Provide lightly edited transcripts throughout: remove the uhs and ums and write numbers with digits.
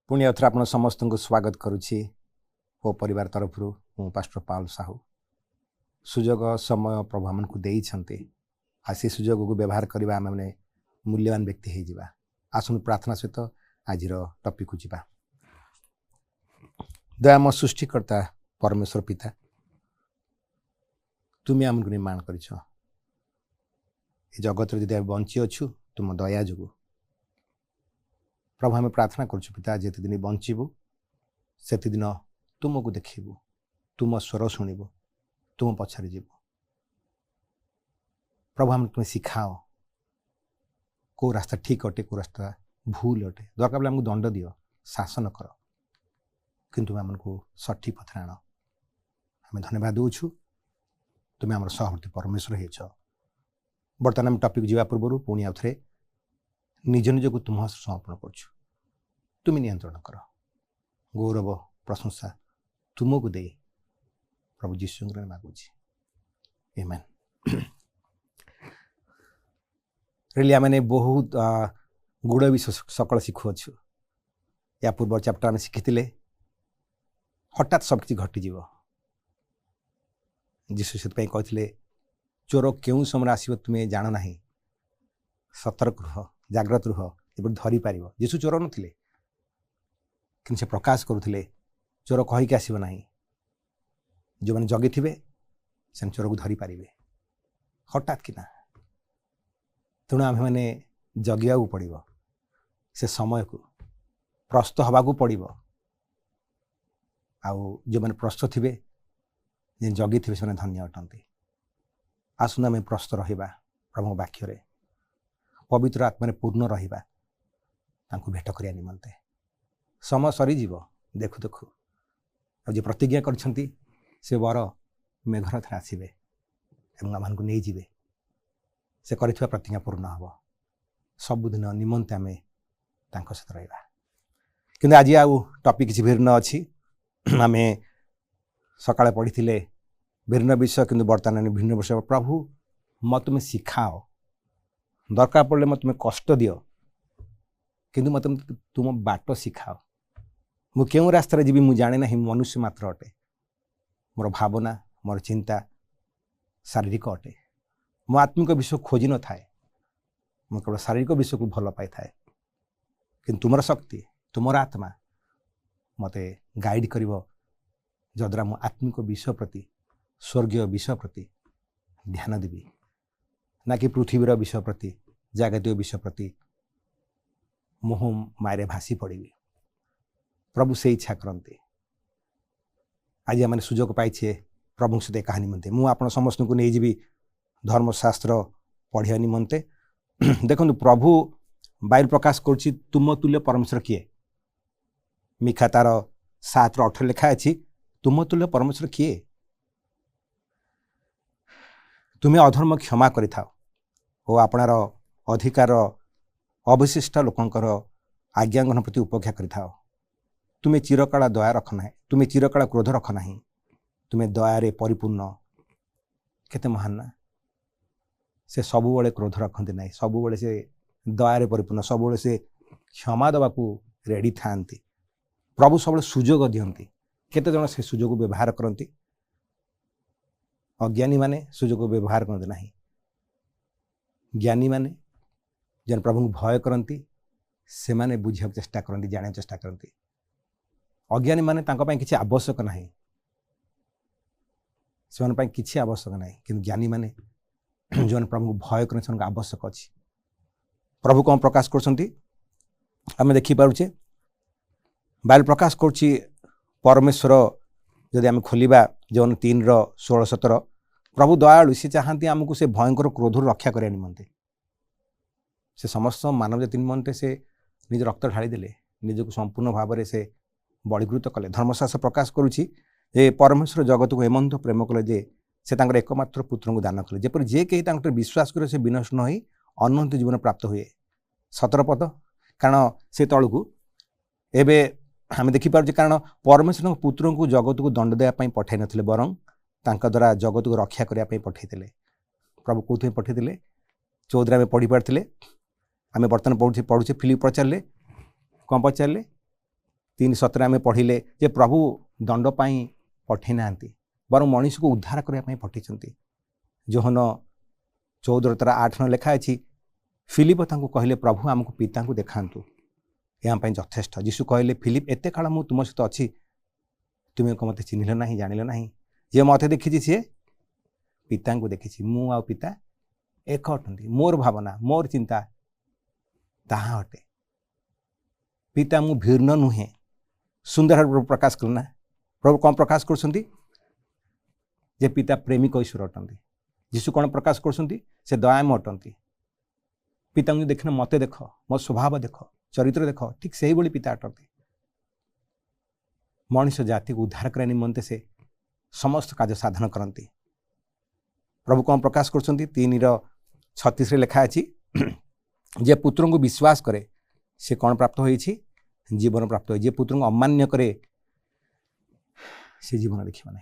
पुणी आउथरे आपण समस्त को स्वागत करुछि ओ परिवार तरफ मु पास्टर पाल साहू। सुजोग समय प्रभु आमन को देई छन्ते आ से सुजोग को व्यवहार करबा आम माने मूल्यवान व्यक्ति हे जिबा। आसुन प्रार्थना सहित आजिर टॉपिक को जिबा। दयामय सृष्टिकर्ता परमेश्वर पिता, तुम आम को निर्माण करिछ। ए जगत रे जदि बंची अछु तुम दया जोगु। प्रभु हमें प्रार्थना करछु पिता, जेते दिन बंचीबू सेति दिन तुमको देखिबू, तुम स्वर शुणिबू, तुम पछारे जीवू। प्रभु हम तुम्हें सिखाओ को रास्ता ठीक अटे को रास्ता भूल अटे। दरकार बेले हमको दंड दियो, शासन कर, किंतु हमको सठी पथ आण। हमें धन्यवाद दूछु, तुम्हें आम सहवर्ती परमेश्वर हेछ। बर्तमान आम टॉपिक जीवा पूर्व पुणी आउथरे निज निज को तुम समर्पण करछु। तुम नियंत्रण कर, गौरव प्रशंसा तुमको दे प्रभु जीशु मागुची। आमेन। रियली आमे बहुत गुड़ विषय सकल शिखुअछु। या पूर्व चैप्टर आम शिखी हठात सब किसी घटीजीव। जीशु से कहते चोर क्यों समय आसो तुम्हें जान ना, सतर्क रुह, जाग्रत रुह, ए धरी पार। जीशु चोर नथिले कि से प्रकाश करुले चोर कहीकि आसब ना। जो मैंने जगी थे से चोर को धरी पारे हठात कि ना। तेणु आम मैंने जगिया पड़ो, से समय को प्रस्तुत हवा पड़ो। आउ जो मैंने प्रस्तुत थे जे जगी थे से धन्य अटंती। आसन आम प्रस्तुत रहा प्रभु वाक्य पवित्र आत्मा पूर्ण रहा भेट करिया निमंते। समय सरीजीव देखु देखु जे प्रतिज्ञा करछंती से वर मेघर थे आसबे और आम को नहीं जीवे। से करिथुआ प्रतिज्ञा पूर्ण हम सबुदिन निमंते आम सहित रहा। कि आज आउ टॉपिक किसी भिन्न अच्छी। आम सकाଳେ पढ़ी भिन्न विषय, किंतु बर्तमान भिन्न विषय। प्रभु मत तुम्हें शिखाओ, दरकार पड़े मत तुम्हें कष्ट दियो, किंतु मत तुम बाट शिखाओ। मु क्यों रास्तार जीवी मु जाने ना, मनुष्य मात्र अटे। मोर भावना मोर चिंता शारीरिक अटे। मो आत्मिक विषय खोजी न थाए, मु केवल शारीरिक विषय को भल पाई थाए। किंतु तुमर शक्ति तुमर आत्मा मते गाइड करिवो, जद्वारा मु आत्मिक विषय प्रति, स्वर्गीय विषय प्रति ध्यान देवी, ना कि पृथ्वीर विषय प्रति, जागतिक विषय प्रति मोह मारे भासी पड़ी। प्रभु से इच्छा करते। आज आम सुजोग पाइछे प्रभु सहित कहा निमंते। मु आपण समस्त को नहीं जीवी धर्मशास्त्र पढ़िया निमंते। देखो प्रभु बाइबल प्रकाश करुछि तुम तुल्य परमेश्वर किए। मिखा तार 7:18 लिखा अछि, तुम तुल्य परमेश्वर किए। तुम्हें अधर्म क्षमा करिथाओ और आपणार अधिकार अवशिष्ट लोकंकर आज्ञांगन प्रति उपेक्षा करिथाओ। तुम्हें चिरकाल दया रख ना, तुम्हें चिरकाल क्रोध रख ना, तुम्हें दयारे परिपूर्ण। केते महान ना। से सबुबले क्रोध रखते ना, सबुबले से दयारे परिपूर्ण, सबुबले से क्षमा देवाकू रेडी थांती। प्रभु सब सुजोग दियंती। केते जन से सुजोग व्यवहार करती। अज्ञानी माने सुजोग व्यवहार करते ना। ज्ञानी माने जन प्रभु को भय करती, से माने बुझा चेष्टा करती, जाने चेष्टा करती। अज्ञानी माने तांको पई किछि आवश्यक नाही, से पई किछि आवश्यक नाही। किंतु ज्ञानी माने जो प्रभु को भय करन से आवश्यक अछि। प्रभु कौन प्रकाश करछंती आमे देखि पारुछे। बाइबल प्रकाश करछि परमेश्वर जदि आम खोलिबा जौन 3:16-17, प्रभु दयालु, से चाहती आमको से भयंकर क्रोध रक्षा करने निमंते। से समस्त मानव जाति निमंते से निज रक्त ढाली देले, निजको संपूर्ण भाव में से बलिकृत कले। धर्मशास्त्र प्रकाश करुछि जे परमेश्वर जगत को एमंत प्रेम कले जे से तांकर एकमात्र पुत्र को दान कले, जेपर जे कहीं तांकर विश्वास करे से विनष्ट न होई अनंत जीवन प्राप्त हुए। 17 पद। कारण से तलकू एबे आम देखिपारे, कारण परमेश्वर पुत्र को जगत को दंड देवाई पठाई नथिले, बरं तांका द्वारा जगत को रक्षा करने पठाई। प्रभु कौन पठाई 14 आम पढ़ी पारे। आम बर्तमान पढ़ुचे फिलिप पचारे कौन पचारे 3:17 आम पढ़िले जे प्रभु दंड पाई पठे नांती बर मनीष को उद्धार करने पठे। जोहन 14:8 लिखा है फिलिप तांको कहले प्रभु आमको पिता को देखातु यहाँ यथेष्ट। यीशु कहले फिलिप एते काल मु तुम सहित अच्छी तुम्हें मत चिन्हिल ना जानिल ना जे मत देखी सी पिता को देखी मु आ पिता एक अटंती मोर भावना मोर चिंता ताहा अटे। पिता मु भीर्ण नुहे सुंदर प्रकाश करना प्रभु कौन प्रकाश कर पिता प्रेमिक ईश्वर अटंती। यीशु कौन प्रकाश कर दयाम अटंती। पिता को देखना मत देख मो स्वभाव देख चरित्र देख ठीक से ही बोली पिता अटंती। मनुष्य जाति को उद्धार करने निमंते से समस्त कार्य साधन करती। प्रभु कौन प्रकाश कर 3:36 लिखा है जे पुत्र को विश्वास करे से कौन प्राप्त हो जीवन प्राप्त हो। जे पुत्र को अमान्य करे से जीवन देखा ना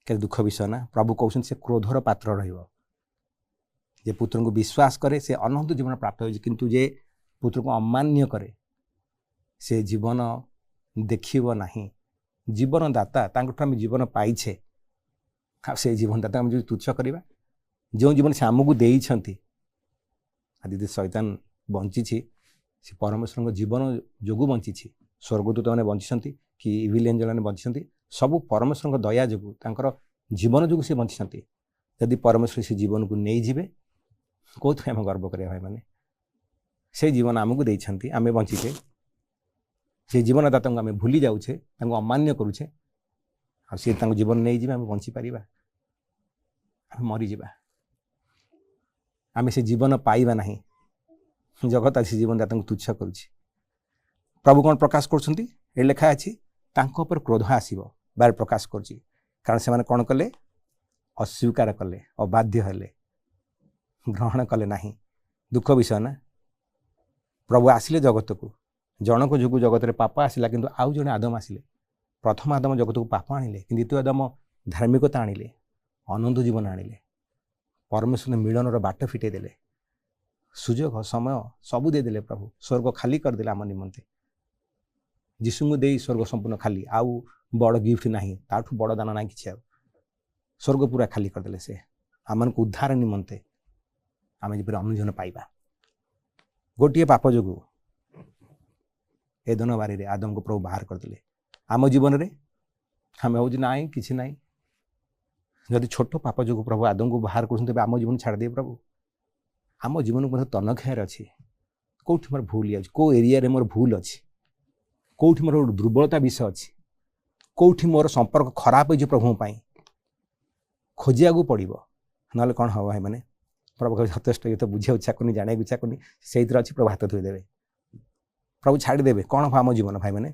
के दुख विषय ना। प्रभु कहते से क्रोधर पात्र रहिबो। जे पुत्र को विश्वास करे से अनंत जीवन प्राप्त हो किंतु जे पुत्र को अमान्य करे से जीवन देखिबो नहीं। जीवन दाता आम जीवन पाइछे से जीवन दाता आम जो तुच्छ करवा जो जीवन से आमको देइछंती आदि शैतान बंची से परमेश्वर जीवन जोगु बंची स्वर्गदूत मैंने बंची कि इविल एंजल मैंने बंची सबू परमेश्वर दया जो जीवन जो सी बंची। यदि परमेश्वर से जीवन को नहीं जीवे कौन आम गर्व करिया भाई मैंने से जीवन आमको देइछंती आमे बंचीचे से जीवनदाता को आम भूली जाऊे अमान्य करुचे आ सी जीवन नहीं जी आम बंची पार आम मरीजा आम से जीवन पाइबा नहीं। जगत आसी जीवनदाता को तुच्छ करुच्ची। प्रभु कौन प्रकाश कर लिखा अच्छी क्रोध आसो बार प्रकाश कर कारण से कौन कले अस्वीकार कले अबाध्य हेले ग्रहण कले ना दुख विषय ना। प्रभु आसिले जगत को जनक जो जगत में पाप आसला किंतु आउ जड़े आदम आसिले प्रथम आदम जगत को पाप आनिले कि द्वितीय आदम धार्मिकता आनिले अनंत जीवन आनिले परमेश्वर मिलनर बाट फिटे देले सुजोग समय सबू देदेले। प्रभु स्वर्ग खाली करदे आम निमंते जीशु को दे स्वर्ग संपूर्ण खाली आउ बड़ गिफ्ट नहीं ताठू बड़ दान ना कि स्वर्ग पूरा खाली करदे से आम को उद्धार निमंते आम जब अनुजन पाइबा। गोटे पाप जो एदन बारी आदम को प्रभु बाहर करदे आम जीवन में आम हूँ ना कि ना जदि छोट पाप जो प्रभु आदम को बाहर कर आम जीवन छाड़ दे प्रभु आम जीवन को तन खार अच्छी कौट मोर भूल कौ एरिया मोर भूल अच्छी कौटी मोर दुर्बलता विषय अच्छी कौटी मोर संपर्क खराब हो प्रभु खोजिया को पड़ो ना कौन हम भाई मैंने प्रभु कह यथेष्ट ये तो बुझे इच्छा करनी जाने इच्छा करनी से अच्छी प्रभु हाथ धोईदेवे प्रभु छाड़देवे कौन हम आम जीवन भाई मैंने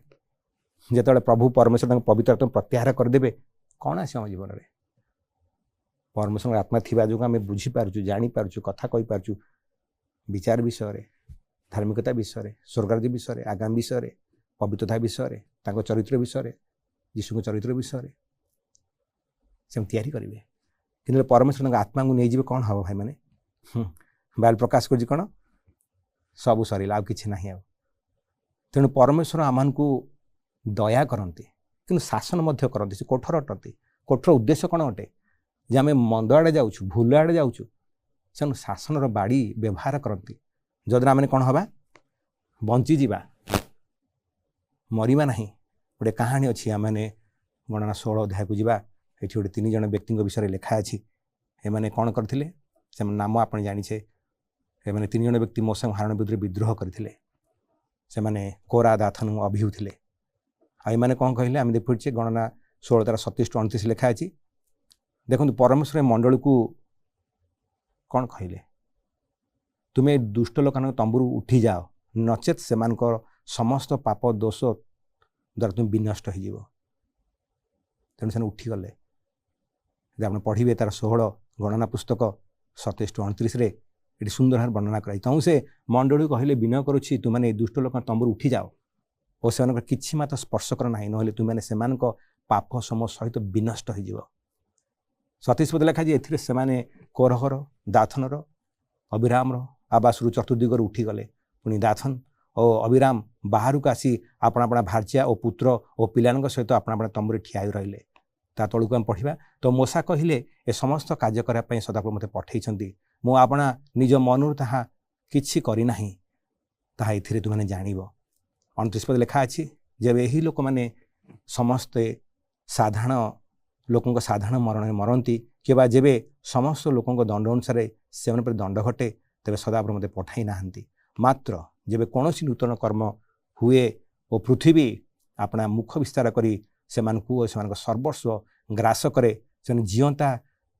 जो प्रभु परमेश्वर पवित्र आत्मा प्रत्याहार करदे कौन आस जीवन में परमेश्वर आत्मा थी जो आम बुझीपारचु जापारचु कथा कहीपारचु विचार विषय धार्मिकता विषय स्वर्गराज्य विषय आगामी विषय पवित्रता विषय चरित्र विषय यीशु चरित्र विषय से तैयारी करेंगे कि परमेश्वर आत्मा को नहीं कौन हम भाई मैंने बाल प्रकाश कर कौन सब सरला आ कि ना तेणु परमेश्वर आम को दया करती कि शासन करती से कोठर अटंती कोठर उद्देश्य कौन अटे जे आम मंद आड़े जाऊँ भूल आड़े जाऊँ से शासन बाड़ी व्यवहार करती जद्रा आम कौन हवा बंचीजा मरवा ना गोटे कहानी अच्छी आम गणना 16 अध्याय को जावा ये गोटे 3 जन व्यक्ति विषय लिखा अच्छी एमाने कौन करथिले से नाम आप जानिछे एमाने 3 जन व्यक्ति मूसा हारण विरुद्ध विद्रोह करथिले से माने कोरा दाथन अभियु थिले आ एमाने कौन कहले आम देखुचे गणना 16:27-29 लिखा अच्छी देखो परमेश्वर मंडल को कौन कहले तुम्हें दुष्ट लोक तंबुरु उठी जाओ नचेत से समस्त पाप दोष द्वारा तुम विनष्ट हो तेणु से उठीगले आप पढ़े तार 16 गणना पुस्तक 27-29 ये सुंदर भाव वर्णना कराई तू से मंडली कहले विनय करुच्छी तुमने दुष्ट लोक तंबुरु उठी जाओ और से किसी मात्र स्पर्श कर ना ना तुमने से पाप सम सहित विनष्ट हो 27 पद लिखा ए कोरहर दाथनर अभिरामर आवासरू चतुर्दिगर उठीगले पुणी दाथन और अभिराम बाहर को आसी आपण अपना भार्या और पुत्र और पिलानक सहित आपण अपना तंबुरे ठिया रहिले ता तलू आम पढ़ा। तो मूसा कहले ए समस्त कार्य करने सदाप्रभु मते पठेइछंती मु आपणा निज मनरु ताहा किछि करि नाही ताहा एथिरे तुमने जानिबो। 29 पद लिखा अछि जब यही लोक माने समस्ते साधारण लोकों साधारण मरण मरती कि जेबे समस्त लोकों दंड अनुसार से दंड घटे तेरे सदाप्रभु मते पठाई नाहंती मात्र जेबे कौनसी नूतन कर्म हुए और पृथ्वी अपना मुख विस्तार करी सेमानकु और सर्वस्व ग्रास करे से जीवंता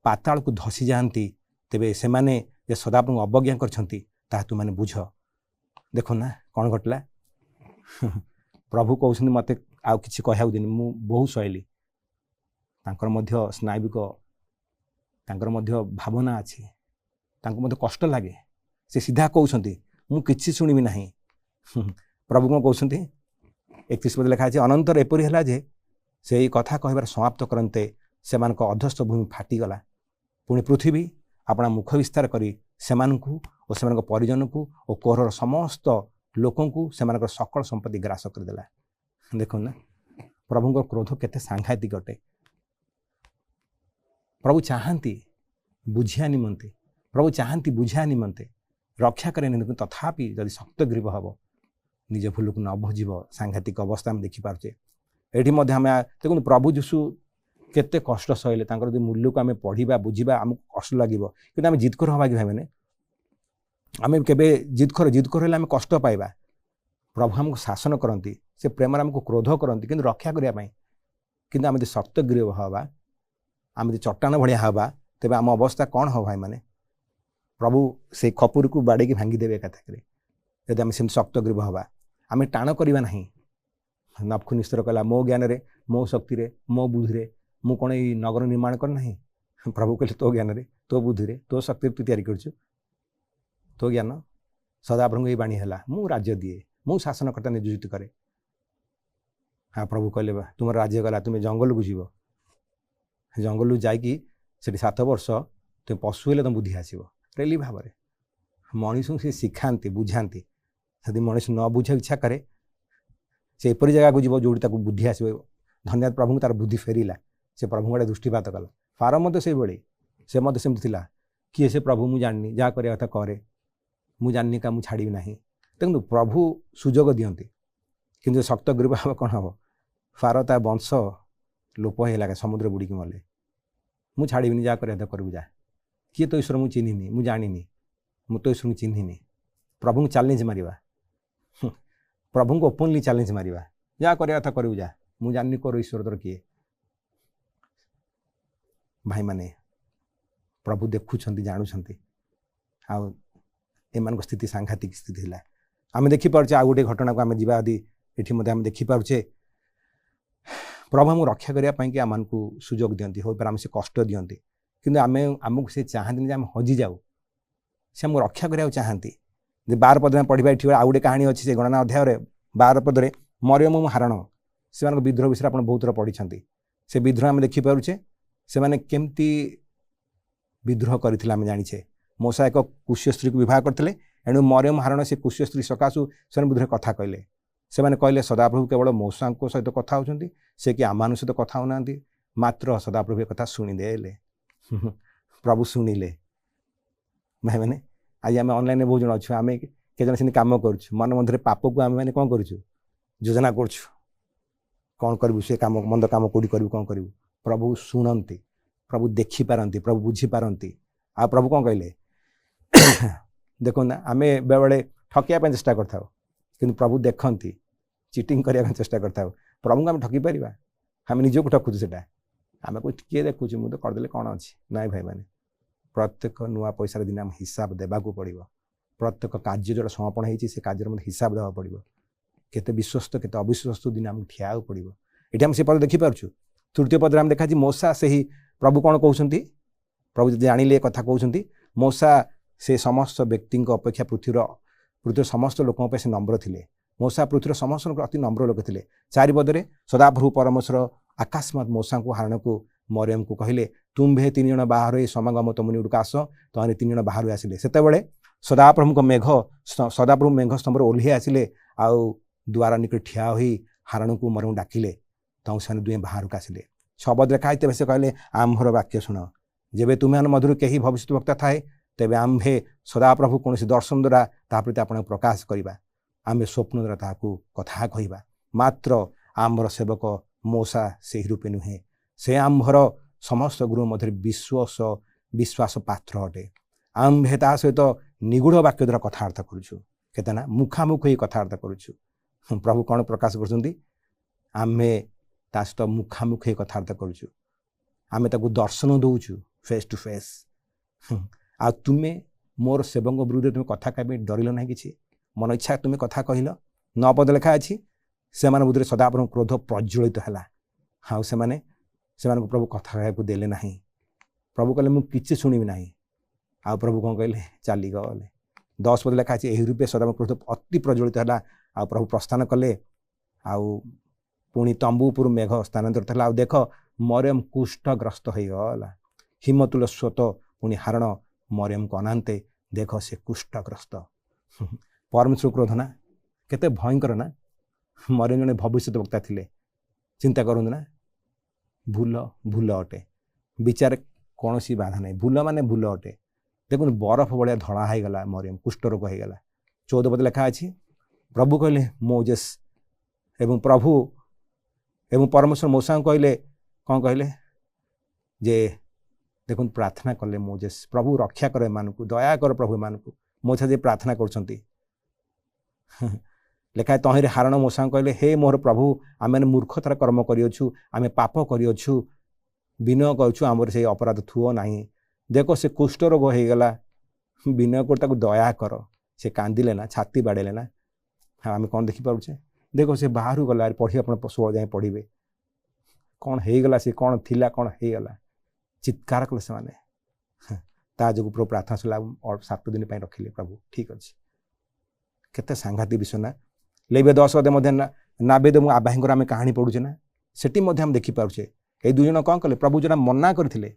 पाताल को धसी जाती तेबे सेमाने जे सदाप्रभु अवज्ञा करछंती ताहा तु माने बुझ। देखो ना कौन घटला प्रभु कहउछन मते आउ किछि कहउ दिन मु बहुत सहिली तांकर मध्य स्नायुविक तांकर मध्य भावना अछि तांको मध्य कष्ट लागे से सीधा कहउछंती मु किछि सुनिबि नाही। प्रभु को कहउछंती 31 पद लिखा अछि अनंतर एपरि हला जे से कथा कहबार समाप्त करन्ते सेमानक अधस्थ भूमि फाटी गला पुणी पृथ्वी अपना मुख विस्तार करी सेमानकु और सेमानक परिजनकु और कोहर समस्त लोकंकु सेमानक सकल संपत्ति ग्रास करदेला। देखो ना प्रभुଙ୍କ क्रोध केते सांघातिक अटे। प्रभु चाहती बुझिया निमंते प्रभु चाहती बुझिया निमंते रक्षा करे नहीं तथापि जदि शक्त ग्रीव हम निज भूल को न बुझीब सांघातिक अवस्था में देखिपारे। ये देखो प्रभु जीशु केते कष्ट सहले मूल्य को आम पढ़ा बुझा आमको कष्ट लगे कि आम जिदकर हवा कि भाई मैंने आम के जिदकर आम कष्ट पाइबा प्रभु आमको शासन करती से प्रेम आमको क्रोध करती कि रक्षा करने कि आम शक्त ग्रीव हवा आम चट्टान भाया हवा तेज आम अवस्था कौन हम भाई मैंने प्रभु से खपुर को बाड़े भांगीदेवे एकाथक यदि आम शक्त ग्रीव हवा आम टाण करवा ना। नफखु निस्तर कहला मो ज्ञान रे मो शक्ति रे मो बुद्धि रे मु कौन ये नगर निर्माण करना। प्रभु कहले तो ज्ञान रे तो बुद्धि रे तो शक्ति तू तैयारी करछु तो ज्ञान सदाप्रभु ये बाणी है मु राज्य दिए मु शासनकर्ता नियोजित करे। हाँ प्रभु कहले तुम राज्य गला तुम्हें जंगल को जीव जंगल जाकि 7 वर्ष तुम पशु हेले तुम बुद्धि आसो रेली भाव में मनीष से शिखाती बुझाती यदि मनीष न बुझा इच्छा करे से एपरी जगह को जीव जोड़ी बुद्धि आसो। धन्यवाद प्रभु तार बुद्धि फेरला से प्रभु आड़े दृष्टिपात कला। फारो मत से भाई से मत सेमती किए से प्रभु मुझे जानी जहाँ करा कथा करे मुझे जानी का मुझे छाड़ी ना देखो प्रभु सुजोग दियंती कि शक्त ग्रीव हम कौन हम फारो ता वंश लोप है समुद्र बुड़ी मले मुझे छाड़ी जहाँ करा करू जा किए तो ईश्वर मुझे चिन्हनी मुझे जानी मु तो ईश्वर चिन्हनी प्रभु चैलेंज मारिबा प्रभु को ओपनली चैलेंज मारिबा जहाँ करा कथा करू जा मुझे जानी कर ईश्वर तोर किए भाई माने प्रभु देखुंट जानुंट आम स्थिति सांघातिक स्थिति है आम देखिपे आ गए घटना को आम जा ये आम देखिपे प्रभु आमको रक्षा करने कि आम को सुजोग दिखती हो पारे आम से कष्ट दिखती कि आमको से चाहती आम हजि जाऊ से आमको रक्षा करने चाहती। 12 पद में पढ़ा ये आ गए कहानी अच्छी से गणना अध्याय 12 पदे मरियम हारण से विद्रोह विषय आप बहुत थर पढ़ी से विद्रोह आम देखिपे से मैंने केमती विद्रोह करते आम जाचे मूसा एक कुष्य स्त्री को विवाह करते एणु मरियम हारण से कुष्य स्त्री सकाशु से विद्रोह कथा कहले से मैंने कहले सदाप्रभु केवल मूसा सहित कथा होती से कि आम सहित कथा होना मात्र सदाप्रभु कथा शुणीदे प्रभु शुणिले भाई मैंने आज आम ऑनलाइन बहुत जन अच्छे आम के जन कम कर मन मध्य पाप को आम मैंने कौन करूँ योजना कर कौन करूँ से कम मंद कम कौटी करूँ कौन करूँ प्रभु शुणती प्रभु देखिपारती प्रभु बुझीपारती आ प्रभु कौन कहले देखो ना आम बेले ठकिया चेष्टा करता कि प्रभु देखती चिटिंग करने चेष्टा करता प्रभु को आम ठकी पार आम निजक ठकुचु से आम को किए देखुँ मुझे करदे कौन अच्छी ना भाई मैंने प्रत्येक नुआ पैसा दिन आम हिसाब देवा पड़ो प्रत्येक कार्य जो समर्पण होती से कार्य हिसाब देवा पड़ो केते विश्वस्त केते अविश्वस्त दिन आम ठिया पड़ो ये आम से पद देखिपुँ। तृतीय पद आम देखा मूसा से ही प्रभु कौन कहते प्रभु जानिले कथा कहते मूसा से समस्त व्यक्ति अपेक्षा पृथ्वी समस्त लोकों से नम्र थे मूसा पृथ्वी समस्त अति नम्र लोक थे। 4 पदे सदाप्रभु परमेश्वर आकाशमात मूसा को हारण को मरियम को कहले तुम्भे 3 जन बाहर समागम तुम निकट आस तो 3 जन बाहर आसिले से सदाप्रभु मेघ स्तंभ ओह्लि आसिले आउ द्वार निकट ठिया होई हारण को मरमु डाकिले तौ से दुहे बाहर को आसिले। शब्द लेखा तेज से कहले आम्भर वाक्य शुण जेबे तुम्हें मधुर कहीं भविष्य वक्ता थाए तेबे आम्भे सदा प्रभु कौन दर्शन द्वारा ता प्रति आपण प्रकाश करवा आम्भे स्वप्न द्वारा ताकू कथा कहवा मात्र आम्भर सेवक मोसा से रूपे नुहे से आम्भर समस्त गुरु मध्य विश्वास पात्र अटे। आम्भे ता सहित निगूढ़ वाक्य द्वारा कथबार्ता करुछु केतना मुखामुख ही कथबार्ता करुछु। प्रभु कौन प्रकाश कर आम्भे ता सहित मुखामुख ही कथबार्ता करुछु आमे ताकू दर्शन दौचु फेस टू फेस। आ तुम्हें मोर सेवक विरुद्ध तुम्हें कथा कह डरिल ना कि मन इच्छा तुम्हें कथा कहल 9 पद लेखा अच्छी से बुद्ध सदा क्रोध प्रज्वलित है हाँ से प्रभु कथा कह देले ना प्रभु कहले मुझे किसी शुणिबी ना आ प्रभु कौन कहले चली गले 10 पद लेखा यही रूपे सदा क्रोध अति प्रज्वलित है आ प्रभु प्रस्थान कले आउ पुणी तंबूपुर मेघ स्थानांतरित है। देख मरियम कुष्ठग्रस्त हो गला हिमतुल स्रोत पुणी हारण मरियम को अनाते देख से कुष्ठग्रस्त परमेश्वर क्रोध ना केते भयंकर ना। मरियम जने भविष्य वक्ता थिले चिंता करूँ ना भूल भूल अटे विचार कौन सी बाधा नहीं भूल माने भूल अटे। देखो बरफ भाया धड़ा हो गला मरियम कुष्ठ रोग हो गला 14 पद लेखा अच्छी प्रभु कहले मोजेस एवं प्रभु एवं परमेश्वर मूसा कहले कौन कहले जे देखो प्रार्थना कले मोजेस प्रभु रक्षा कर एमानकु दया कर प्रभु एमानकु मोसा जे प्रार्थना करछंती लेखा तहिरे हारण मूसा कहले हे मोर प्रभु आमे मूर्खतार कर्म करियोछु आमे पाप करियोछु विनय करछु आमर से अपराध थुओ नाही देखो से कुष्ठ रोग हो गला विनय कर ताकू दया कर से कांदिले ना छाती बाड़ेले ना हाँ आम कौन देखी पारे देखो से बाहर गला पढ़ी आप 16 जाए पढ़े कौन हो गला से कौन थिला कौन हो गला चित्कार कले से माने ता जो प्रभु प्रार्थना सला और 7 दिन रखिले प्रभु ठीक अच्छे केते सांघातिक विषय ना लेबे 10 पद नाबेद आबाही आम कहानी पढ़ुचे ना सेठी हम देखिपारे ये 2 जन कौन कले प्रभु जो मना करते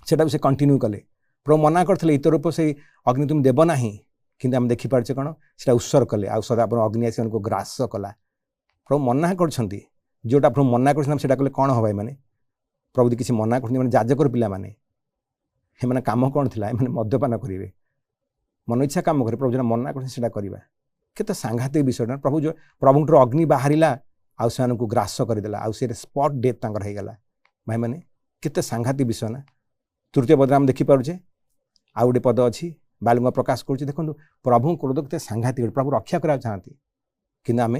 से कंटिन्यू कले प्रभु मना करते इत रूप से अग्नि तुम देव ना कि आम देखिपारे कौन से उत्सर्ग कले आ सदा अग्नि आस ग्रास कला प्रभु मना कर जोटा प्रभु मना कर कले कौन हम मैंने प्रभु किसी मना कर जाजकर पिला मैंने कम कौन थी मद्यपान करेंगे मन इच्छा कम करे प्रभु जो मना कर केते सांघातिक विषय प्रभु जो प्रभुंर अग्नि बाहरिला आउ से ग्रास करदेला आउ से स्पॉट डेथ हो गला भाई मैंने केते सांघातिक विषय ना। 3 पद आम देखिपारे आउ गोटे पद अच्छी बालुंग प्रकाश कर देखो प्रभु क्रोध के सांघातिक प्रभु रक्षा करा चाहती कि आम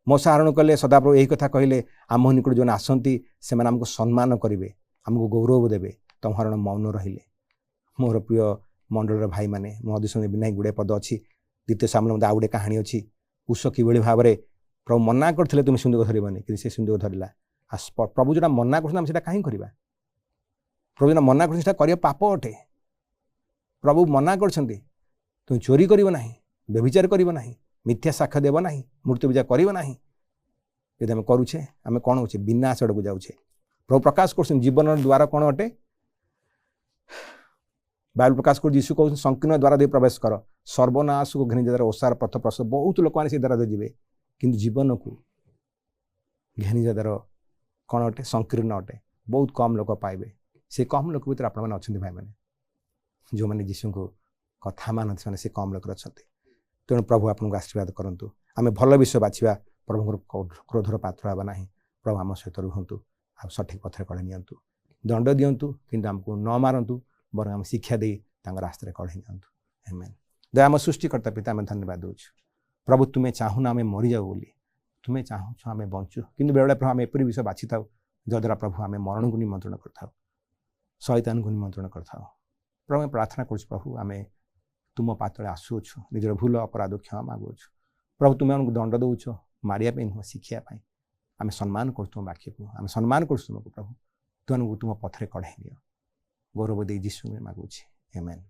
मोसा हरण कले सदाप्रभु यही कथा कहले आम निकट जो आसती से आमको सम्मान करेंगे आमको गौरव देवे तुम हरण मौन रहिले। मोर प्रिय मंडल भाई मैंने मधुसूदन विनायक गुड़े पद अच्छी 2 सामुएल आउ गोटे कहानी अच्छी कुश कि भाव में प्रभु मना करते तुम सिंधुक धरबनी कि सिंधुक धरला प्रभु जो मना कर कहीं करवा प्रभु जो मना कर पाप अटे प्रभु मना कर तुम चोरी करना व्यभिचार करना मिथ्या साक्ष्य देव ना मूर्ति पूजा करना यदि आम करुचे आम कौन हो विनाश आड़ को जाऊे प्रभु प्रकाश कर जीवन द्वार कौन अटे बाइबल प्रकाश कर यीशु कहते संकीर्ण द्वारा दे प्रवेश कर सर्वनाश को घिनी द्वारा ओसार पथ प्रसव बहुत लोक मैंने से द्वारा दे जी कि जीवन को घिनी द्वार कौन अटे संकीर्ण अटे बहुत कम लोक पाइबे से कम लोक भर आपण मैंने भाई मैंने जो मैंने यीशु को कथा मानते से कम लोक अच्छा तेणु प्रभु आपको आशीर्वाद करूँ आम भल विषय बाछा प्रभु क्रोधर पात्र हाँ ना प्रभु आम सहित रुहतु आ सठिक पथर कढ़े नियंतु दंड दिंतु कि आमको न मारतु बर आम शिक्षा दे रास्तार कढ़े नियंतु आमेन। दया आम सृष्टिकर्ता पिता आम धन्यवाद दूँ प्रभु तुम्हें चाहूना आम मरी जाऊ बोली तुम्हें चाहूँ आम बंचु कि बेले प्रभु आम एपरी विषय बाछि था जद्वारा प्रभु आम मरण को निमंत्रण कर शैतान को निमंत्रण कर प्रभु प्रार्थना कर प्रभु आम तुम पातले आसुछु निजर भूल अपराध क्षमा मागुछु प्रभु तुम्हें आमको दंड दौच मारिया नुह शिखापी आम सम्मान कर वाक्य को आम सम्मान कर तुमको प्रभु तुमको तुम पथरे कढ़े नियो गौरव दे यीशु में मागुछि आमेन।